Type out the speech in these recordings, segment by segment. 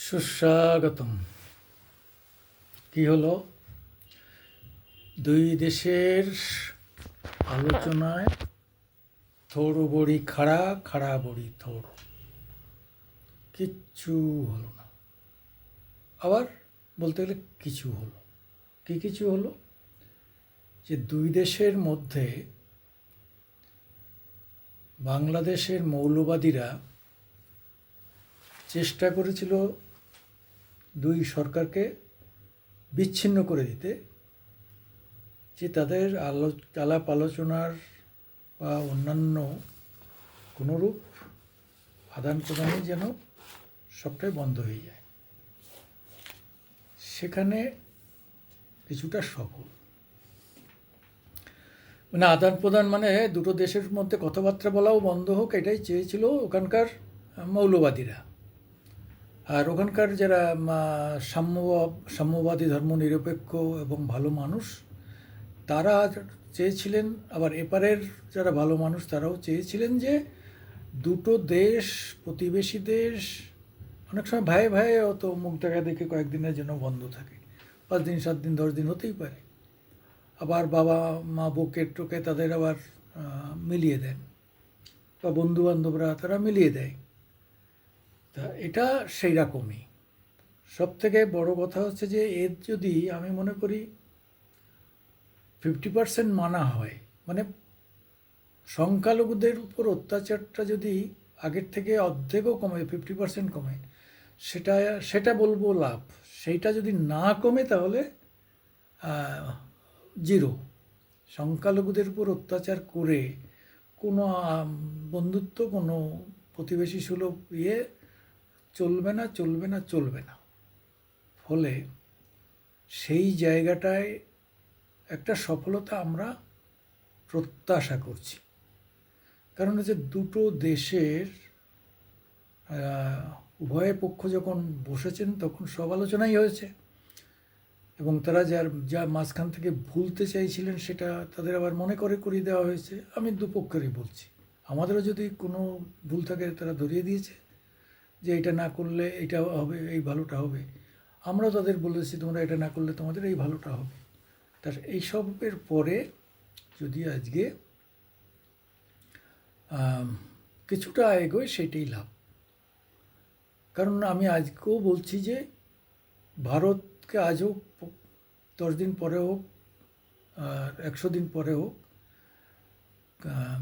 সুস্বাগতম। কি হলো? দুই দেশের আলোচনায় থোড় বড়ি খাড়া, খাড়া বড়ি থোড়, কিচ্ছু হলো না। আবার বলতে গেলে কিছু হলো। কি কিছু হলো? যে দুই দেশের মধ্যে বাংলাদেশের মৌলবাদীরা চেষ্টা করেছিল দুই সরকারকে বিচ্ছিন্ন করে দিতে, যে তাদের আলাপ আলোচনার বা অন্যান্য কোনোরূপ আদান প্রদানই যেন সবটাই বন্ধ হয়ে যায়। সেখানে কিছুটা সফল, মানে আদান প্রদান মানে দুটো দেশের মধ্যে কথাবার্তা বলাও বন্ধ হোক, এটাই চেয়েছিল ওখানকার মৌলবাদীরা। আর ওখানকার যারা সাম্যবাদী, ধর্মনিরপেক্ষ এবং ভালো মানুষ, তারা চেয়েছিলেন, আবার এপারের যারা ভালো মানুষ তারাও চেয়েছিলেন যে দুটো দেশ, প্রতিবেশী দেশ, অনেক সময় ভাই ভাই অত মুখ দেখা দেখে কয়েকদিনের জন্য বন্ধ থাকে, 5 দিন 7 দিন 10 দিন হতেই পারে। আবার বাবা মা বউকে টোকে তাদের আবার মিলিয়ে দেন, বা বন্ধুবান্ধবরা তারা মিলিয়ে দেয়। তা এটা সেই রকমই। সব থেকে বড় কথা হচ্ছে যে এর যদি আমি মনে করি 50% মানা হয়, মানে সংখ্যালঘুদের উপর অত্যাচারটা যদি আগের থেকে অর্ধেকও কমে, 50% কমে, সেটা সেটা বলবো লাভ। সেইটা যদি না কমে তাহলে জিরো। সংখ্যালঘুদের উপর অত্যাচার করে কোনো বন্ধুত্ব, কোনো প্রতিবেশী সুলভ চলবে না, চলবে না, চলবে না। ফলে সেই জায়গাটায় একটা সফলতা আমরা প্রত্যাশা করছি। কারণ হচ্ছে দুটো দেশের উভয় পক্ষ যখন বসেছেন তখন সব আলোচনাই হয়েছে, এবং তারা যা মাঝখান থেকে ভুলতে চাইছিলেন সেটা তাদের আবার মনে করিয়ে দেওয়া হয়েছে। আমি দুপক্ষেরই বলছি, আমাদেরও যদি কোনো ভুল থাকে তারা ধরিয়ে দিয়েছে যে এটা না করলে এটা হবে, এই ভালোটা হবে। আমরাও তাদের বলেছি তোমরা এটা না করলে তোমাদের এই ভালোটা হবে। তার এইসবের পরে যদি আজকে কিছুটা এগোয় সেটাই লাভ। কারণ আমি আজকেও বলছি যে ভারতকে আজও 10 দিন পরে হোক আর 100 দিন পরে হোক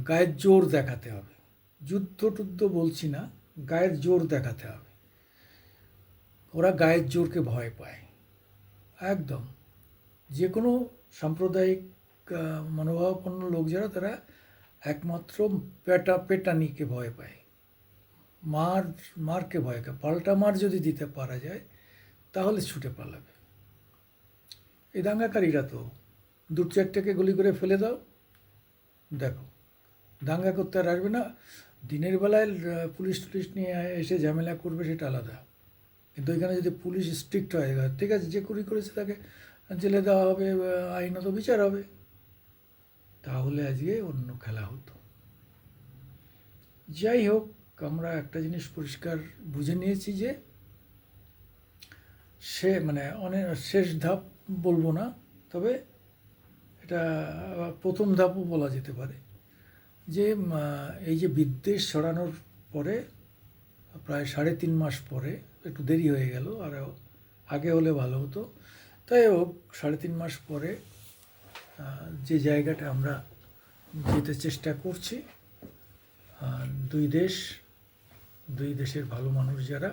গায়ের জোর দেখাতে হবে। যুদ্ধ বলছি না, গায়ের জোর দেখাতে হবে। ওরা গায়ের জোরকে ভয় পায় একদম। যে কোনো সাম্প্রদায়িক মনোভাবাপন্ন লোক যারা, তারা একমাত্র পেটানিকে ভয় পায়, মারকে ভয় পায়। পাল্টা মার যদি দিতে পারা যায় তাহলে ছুটে পালাবে। এই দাঙ্গাকারীরা তো 2-4টাকে গুলি করে ফেলে দাও, দেখো দাঙ্গা করতে আর আসবে না। দিনের বেলায় পুলিশ নিয়ে এসে ঝামেলা করবে সেটা আলাদা, কিন্তু এখানে যদি পুলিশ স্ট্রিক্ট হয়, ঠিক আছে যে চুরি করেছে তাকে জেলে দেওয়া হবে, আইনত বিচার হবে, তাহলে আজকে অন্য খেলা হতো। যাই হোক, আমরা একটা জিনিস পরিষ্কার বুঝে নিয়েছি যে অনেক শেষ ধাপ বলবো না, তবে এটা প্রথম ধাপও বলা যেতে পারে, যে এই যে বিদ্বেষ ছড়ানোর পরে প্রায় 3.5 মাস পরে, একটু দেরি হয়ে গেল, আর আগে হলে ভালো হতো, তাই হোক 3.5 মাস পরে যে জায়গাটা আমরা যেতে চেষ্টা করছি, দুই দেশের ভালো মানুষ যারা,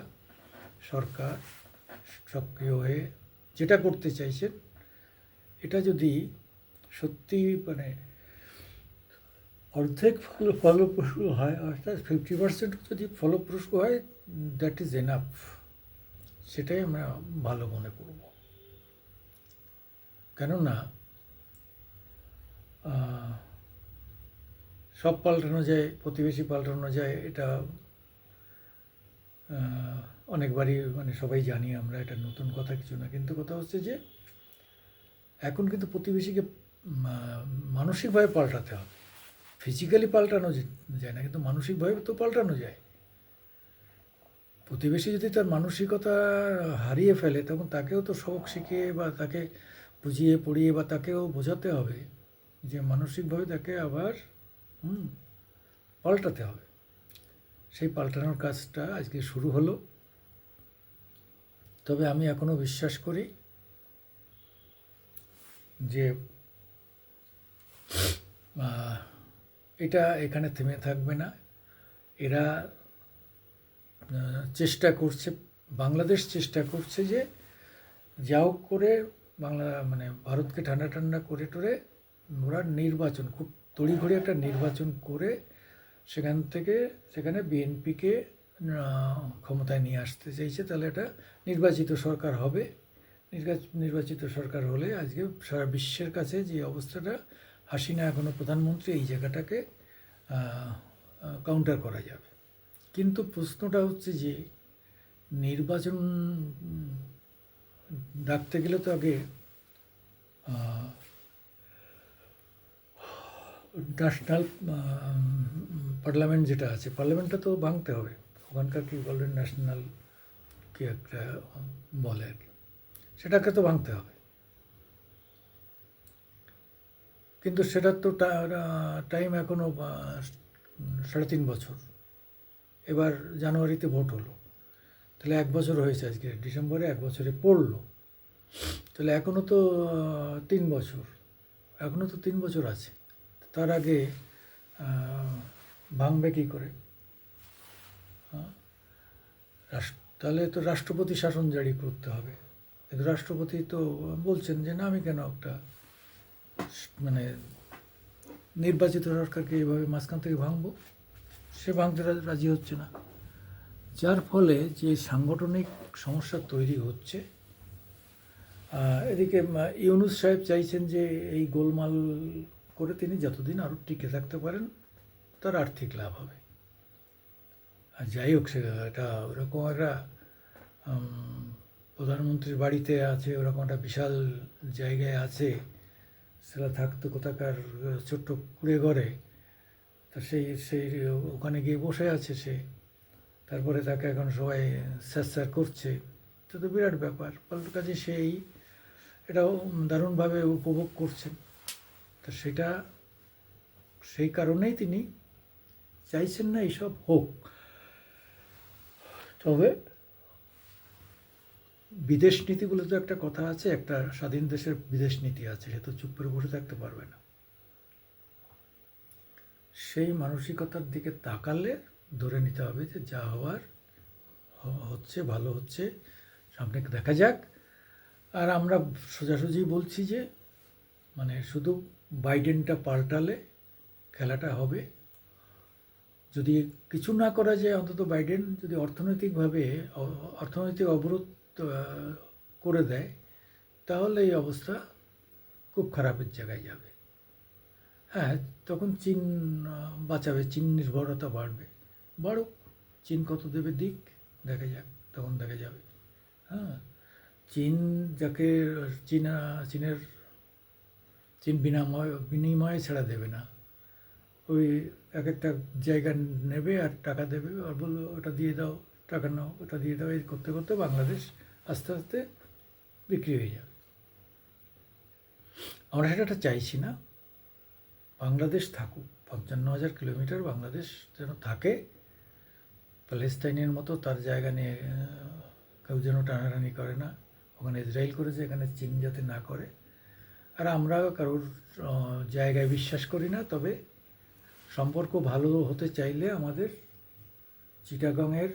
সরকার সক্রিয় হয়ে যেটা করতে চাইছেন, এটা যদি সত্যি অর্ধেক ফলপ্রসূ হয়, অর্থাৎ 50% যদি ফলপ্রসূ হয়, দ্যাট ইজ এনাফ। সেটাই আমরা ভালো মনে করব। কেননা সব পাল্টানো যায়, প্রতিবেশী পাল্টানো যায়, এটা অনেকবারই সবাই জানি আমরা, এটা নতুন কথা কিছু না। কিন্তু কথা হচ্ছে যে এখন কিন্তু প্রতিবেশীকে মানসিকভাবে পাল্টাতে হবে। ফিজিক্যালি পাল্টানো যায় না, কিন্তু মানসিকভাবে তো পাল্টানো যায়। প্রতিবেশী যদি তার মানসিকতা হারিয়ে ফেলে তখন তাকেও তো সবক শিখিয়ে বা তাকে বুঝিয়ে পড়িয়ে বা তাকেও বোঝাতে হবে যে মানসিকভাবে তাকে আবার হুম, পাল্টাতে হবে। সেই পাল্টানোর কাজটা আজকে শুরু হলো। তবে আমি এখনও বিশ্বাস করি যে আহ, এটা এখানে থেমে থাকবে না। এরা চেষ্টা করছে, বাংলাদেশ চেষ্টা করছে যে যা হোক করে বাংলা মানে ভারতকে ঠান্ডা ঠান্ডা করে টরে ওরা নির্বাচন খুব তড়িঘড়ি একটা নির্বাচন করে সেখানে বিএনপিকে ক্ষমতায় নিয়ে আসতে চাইছে। তাহলে এটা নির্বাচিত সরকার হবে। নির্বাচিত সরকার হলে আজকে সারা বিশ্বের কাছে যে অবস্থাটা, হাসিনা এখনও প্রধানমন্ত্রী, এই জায়গাটাকে কাউন্টার করা যাবে। কিন্তু প্রশ্নটা হচ্ছে যে নির্বাচন ডাকতে গেলে তো আগে ন্যাশনাল পার্লামেন্ট যেটা আছে, পার্লামেন্টটা তো ভাঙতে হবে। ওখানকার কি বলবেন, ন্যাশনাল কি একটা বলে আর কি, সেটাকে তো ভাঙতে হবে। কিন্তু সেটার তো টাইম এখনও 3.5 বছর। এবার জানুয়ারিতে ভোট হলো, তাহলে 1 বছর হয়েছে, আজকে ডিসেম্বরে 1 বছরে পড়লো। তাহলে এখনও তো 3 বছর, এখনও তো 3 বছর আছে। তার আগে ভাঙবে কী করে? তাহলে তো রাষ্ট্রপতি শাসন জারি করতে হবে। কিন্তু রাষ্ট্রপতি তো বলছেন যে না, আমি কেন একটা মানে নির্বাচিত সরকারকে এইভাবে মাঝখান থেকে ভাঙবো। সে ভাঙতে রাজি হচ্ছে না, যার ফলে যে সাংগঠনিক সমস্যা তৈরি হচ্ছে। এদিকে ইউনূস সাহেব চাইছেন যে এই গোলমাল করে তিনি যতদিন আরও টিকে থাকতে পারেন তার আর্থিক লাভ হবে। আর যাই হোক, সে এটা ওরকম একটা প্রধানমন্ত্রীর বাড়িতে আছে, ওরকম একটা বিশাল জায়গায় আছে, সেটা থাকতো কোথাকার ছোট্ট কুড়ে ঘরে। তা সেই সেই ওখানে গিয়ে বসে আছে সে। তারপরে তাকে এখন সবাই স্যার করছে। এটা তো বিরাট ব্যাপার। পাল্টা কাজে সেই এটাও দারুণভাবে উপভোগ করছেন। তা সেটা সেই কারণেই তিনি চাইছেন না এইসব হোক। তবে বিদেশ নীতি বলে তো একটা কথা আছে, একটা স্বাধীন দেশের বিদেশ নীতি আছে, সে তো চুপ করে বসে থাকতে পারবে না। সেই মানসিকতার দিকে তাকালে ধরে নিতে হবে যে যা হওয়ার হচ্ছে, ভালো হচ্ছে, সামনে দেখা যাক। আর আমরা সোজাসুজি বলছি যে মানে শুধু বাইডেনটা পাল্টালে খেলাটা হবে। যদি কিছু না করা যায়, অন্তত বাইডেন যদি অর্থনৈতিকভাবে অর্থনৈতিক অবরোধ করে দেয়, তাহলে এই অবস্থা খুব খারাপের জায়গায় যাবে। হ্যাঁ, তখন চীন বাঁচাবে, চীন নির্ভরতা বাড়বে। বাড়ুক, চীন কত দেবে দিক, দেখা যাক, তখন দেখা যাবে। হ্যাঁ, চীন যাকে চীনের চীন বিনিময়ে ছাড়া দেবে না। ওই এক একটা জায়গা নেবে আর টাকা দেবে, আর বলবে ওটা দিয়ে দাও, টাকা নাও, ওটা দিয়ে দাও। এই করতে করতে বাংলাদেশ আস্তে আস্তে বিক্রি হয়ে যাবে। আমরা সেটা চাইছি না। বাংলাদেশ থাকুক, 55,000 কিলোমিটার বাংলাদেশ যেন থাকে। প্যালেস্তাইনের মতো তার জায়গা নিয়ে কেউ যেন টানাটানি করে না। ওখানে ইসরায়েল করেছে, এখানে চীন যাতে না করে। আর আমরা কারোর জায়গায় বিশ্বাস করি না। তবে সম্পর্ক ভালো হতে চাইলে আমাদের চিটাগংয়ের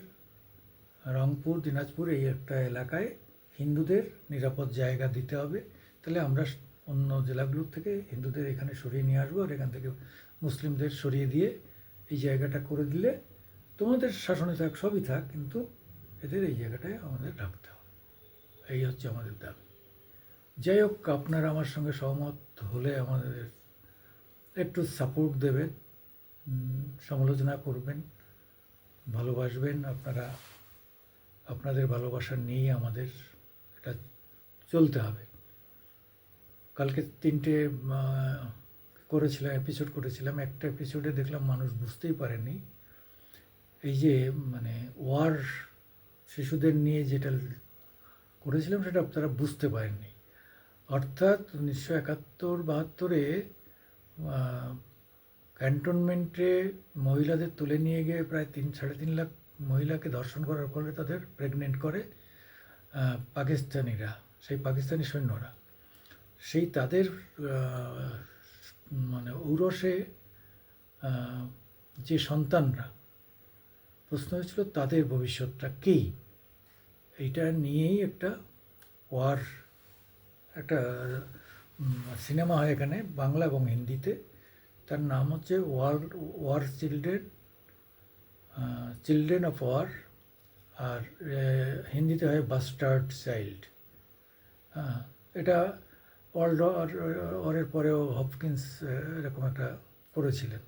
রংপুর, দিনাজপুর এই একটা এলাকায় হিন্দুদের নিরাপদ জায়গা দিতে হবে। তাহলে আমরা অন্য জেলাগুলোর থেকে হিন্দুদের এখানে সরিয়ে নিয়ে আসবো, আর এখান থেকে মুসলিমদের সরিয়ে দিয়ে এই জায়গাটা করে দিলে তোমাদের শাসনে থাক, সবই থাক, কিন্তু এদের এই জায়গাটায় আমাদের রাখতে হবে। এই হচ্ছে আমাদের দাবি। যাই হোক, আপনারা আমার সঙ্গে সহমত হলে আমাদের একটু সাপোর্ট দেবেন, সমালোচনা করবেন, ভালোবাসবেন। আপনাদের ভালোবাসা নিয়েই আমাদের এটা চলতে হবে। কালকে 3টে এপিসোড করেছিলাম। একটা এপিসোডে দেখলাম মানুষ বুঝতেই পারেনি এই যে মানে ওয়ার শিশুদের নিয়ে যেটা করেছিলাম সেটা তারা বুঝতে পারেননি। অর্থাৎ 1971-72-এ ক্যান্টনমেন্টে মহিলাদের তুলে নিয়ে গিয়ে প্রায় 3-3.5 লাখ মহিলাকে ধর্ষণ করার ফলে তাদের প্রেগনেন্ট করে পাকিস্তানিরা, সেই পাকিস্তানি সৈন্যরা। সেই তাদের মানে ঔরসে যে সন্তানরা, প্রশ্ন হয়েছিল তাদের ভবিষ্যৎটা কী। এইটা নিয়েই একটা একটা সিনেমা হয় এখানে, বাংলা এবং হিন্দিতে। তার নাম হচ্ছে ওয়ার চিলড্রেন অফ ওয়ার, আর হিন্দিতে হয় বাস্টার্ড চাইল্ড। এটা ওয়ার্ল্ড ওয়ারের পরেও হপকিন্স এরকম একটা করেছিলেন।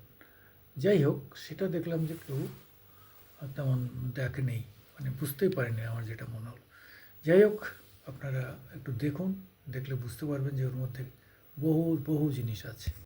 যাই হোক, সেটা দেখলাম যে কেউ তেমন দেখেনি, মানে বুঝতেই পারেনি আমার যেটা মনে হলো। যাই হোক, আপনারা একটু দেখুন, দেখলে বুঝতে পারবেন যে ওর মধ্যে বহু বহু জিনিস আছে।